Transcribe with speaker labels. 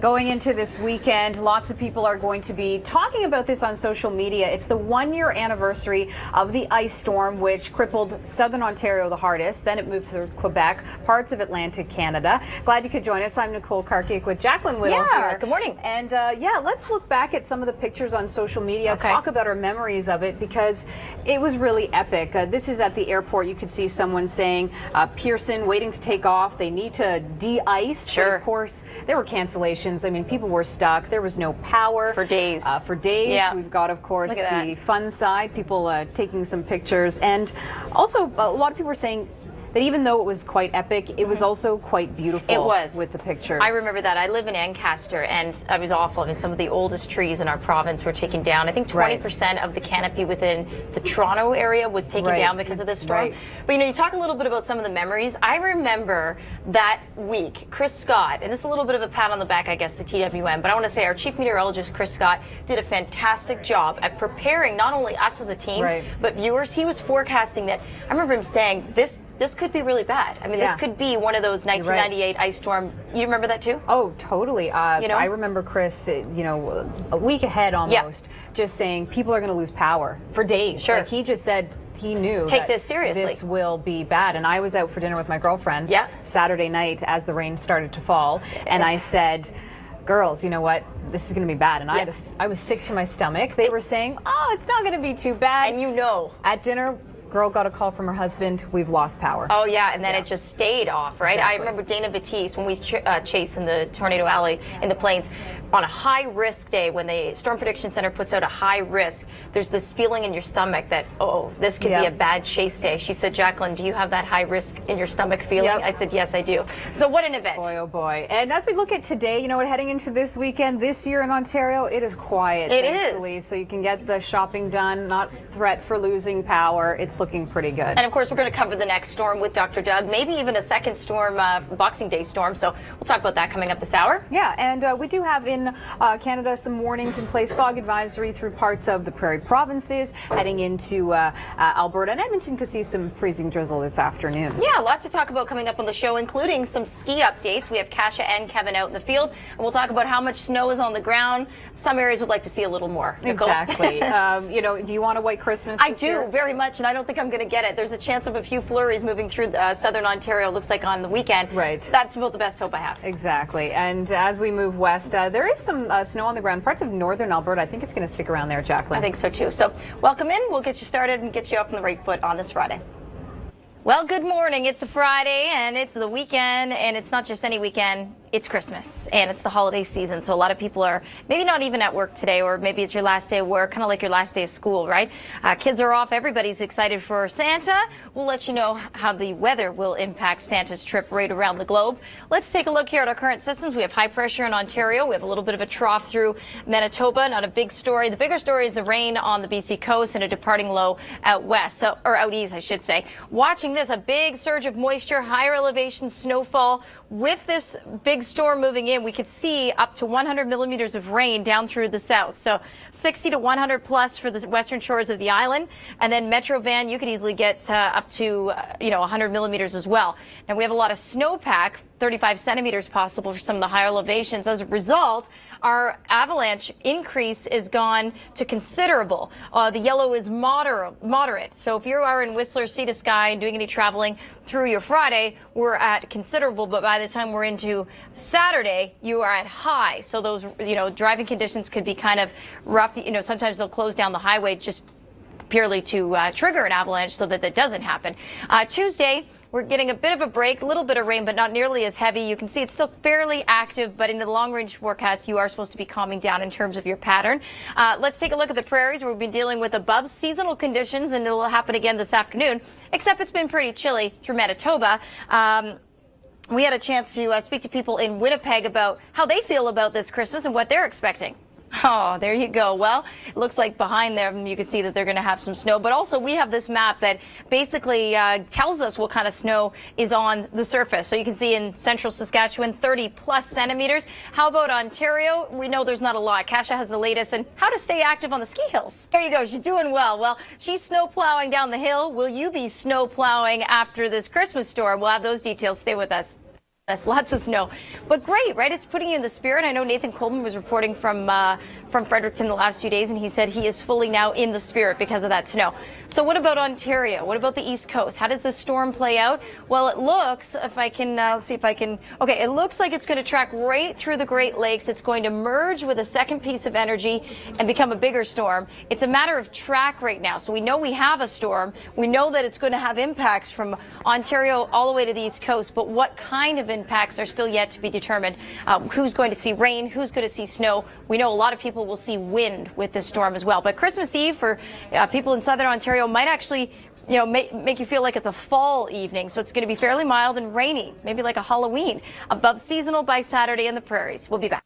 Speaker 1: Going into this weekend, lots of people are going to be talking about this on social media. It's the 1-year anniversary of the ice storm, which crippled southern Ontario the hardest. Then it moved through Quebec, parts of Atlantic Canada. Glad you could join us. I'm Nicole Karkic with Jaclyn Whittal here.
Speaker 2: Good morning.
Speaker 1: And let's look back at some of the pictures on social media, talk about our memories of it, because it was really epic. This is at the airport. You could see someone saying, Pearson waiting to take off. They need to de-ice.
Speaker 2: Sure.
Speaker 1: But of course, there were cancellations. I mean, people were stuck. There was no power.
Speaker 2: For days.
Speaker 1: Yeah. We've got, of course, the fun side, people taking some pictures. And also, a lot of people were saying that even though it was quite epic, it was also quite beautiful.
Speaker 2: It was.
Speaker 1: With the pictures.
Speaker 2: I remember that. I live in Ancaster, and it was awful. I mean, some of the oldest trees in our province were taken down. I think 20% of the canopy within the Toronto area was taken down because of this storm. But, you know, you talk a little bit about some of the memories. I remember that week, Chris Scott, and this is a little bit of a pat on the back, I guess, to TWM, but I want to say our chief meteorologist, Chris Scott, did a fantastic job at preparing not only us as a team, but viewers. He was forecasting that. I remember him saying, this could be really bad. I mean, this could be one of those 1998 ice storm. You remember that too?
Speaker 1: Oh, totally. I remember Chris, a week ahead almost, just saying people are going to lose power for days.
Speaker 2: Sure.
Speaker 1: Like, he just said he knew
Speaker 2: Take this seriously.
Speaker 1: This will be bad. And I was out for dinner with my girlfriends Saturday night as the rain started to fall, and I said, girls, you know what? This is going to be bad. And I was sick to my stomach. They were saying, oh, it's not going to be too bad.
Speaker 2: And you know.
Speaker 1: At dinner, girl got a call from her husband, we've lost power.
Speaker 2: Oh, yeah, and then it just stayed off, right? Exactly. I remember Dana Batiste, when we chased in the Tornado Alley in the Plains, on a high-risk day, when the Storm Prediction Center puts out a high risk, there's this feeling in your stomach that, oh, this could be a bad chase day. She said, Jaclyn, do you have that high risk in your stomach feeling? I said, yes, I do. So what an event.
Speaker 1: Boy, oh boy. And as we look at today, you know what, heading into this weekend, this year in Ontario, it is quiet, thankfully. So you can get the shopping done, not threat for losing power. It's looking pretty good.
Speaker 2: And of course, we're going to cover the next storm with Dr. Doug, maybe even a second storm, Boxing Day storm. So we'll talk about that coming up this hour.
Speaker 1: Yeah, and we do have in Canada some warnings in place. Fog advisory through parts of the prairie provinces. Heading into Alberta and Edmonton could see some freezing drizzle this afternoon. Yeah,
Speaker 2: lots to talk about coming up on the show, including some ski updates. We have Kasia and Kevin out in the field, and we'll talk about how much snow is on the ground. Some areas would like to see a little more. Nicole?
Speaker 1: Exactly. Do you want a white Christmas
Speaker 2: this year? Very much, and I don't think I'm going to get it. There's a chance of a few flurries moving through southern Ontario, looks like on the weekend. That's about the best hope I have.
Speaker 1: Exactly. And as we move west, there is some snow on the ground. Parts of northern Alberta, I think it's going to stick around there, Jaclyn.
Speaker 2: I think so too. So welcome in. We'll get you started and get you off on the right foot on this Friday. Well, good morning. It's a Friday, and it's the weekend, and it's not just any weekend. It's Christmas, and it's the holiday season, so a lot of people are maybe not even at work today, or maybe it's your last day of work, kind of like your last day of school, right? Kids are off. Everybody's excited for Santa. We'll let you know how the weather will impact Santa's trip right around the globe. Let's take a look here at our current systems. We have high pressure in Ontario. We have a little bit of a trough through Manitoba. Not a big story. The bigger story is the rain on the BC coast and a departing low out west, or out east, I should say. Watching this, a big surge of moisture, higher elevation snowfall. With this big storm moving in, we could see up to 100 millimeters of rain down through the south. So 60 to 100 plus for the western shores of the island. And then Metro Van, you could easily get up to 100 millimeters as well. Now we have a lot of snowpack, 35 centimeters possible for some of the higher elevations. As a result, our avalanche increase is gone to considerable. The yellow is moderate. So if you are in Whistler, Sea to Sky, and doing any traveling through your Friday, we're at considerable. But by the time we're into Saturday, you are at high. So those, driving conditions could be kind of rough. Sometimes they'll close down the highway just purely to trigger an avalanche so that doesn't happen. Tuesday, we're getting a bit of a break, a little bit of rain, but not nearly as heavy. You can see it's still fairly active, but in the long-range forecast, you are supposed to be calming down in terms of your pattern. Let's take a look at the prairies. We've been dealing with above seasonal conditions, and it will happen again this afternoon, except it's been pretty chilly through Manitoba. We had a chance to speak to people in Winnipeg about how they feel about this Christmas and what they're expecting. Oh, there you go. Well, it looks like behind them you can see that they're going to have some snow. But also we have this map that basically tells us what kind of snow is on the surface. So you can see in central Saskatchewan, 30 plus centimeters. How about Ontario? We know there's not a lot. Kasia has the latest and how to stay active on the ski hills. There you go. She's doing well. Well, she's snow plowing down the hill. Will you be snow plowing after this Christmas storm? We'll have those details. Stay with us. Lots of snow, but great, right? It's putting you in the spirit. I know Nathan Coleman was reporting from Fredericton the last few days, and he said he is fully now in the spirit because of that snow. So what about Ontario? What about the East Coast? How does this storm play out? Well, it looks, if I can, let's see if I can, okay, it looks like it's going to track right through the Great Lakes. It's going to merge with a second piece of energy and become a bigger storm. It's a matter of track right now. So we know we have a storm. We know that it's going to have impacts from Ontario all the way to the East Coast, but what kind of impacts are still yet to be determined. Who's going to see rain? Who's going to see snow? We know a lot of people will see wind with this storm as well. But Christmas Eve for people in southern Ontario might actually, make you feel like it's a fall evening. So it's going to be fairly mild and rainy, maybe like a Halloween. Above seasonal by Saturday in the prairies. We'll be back.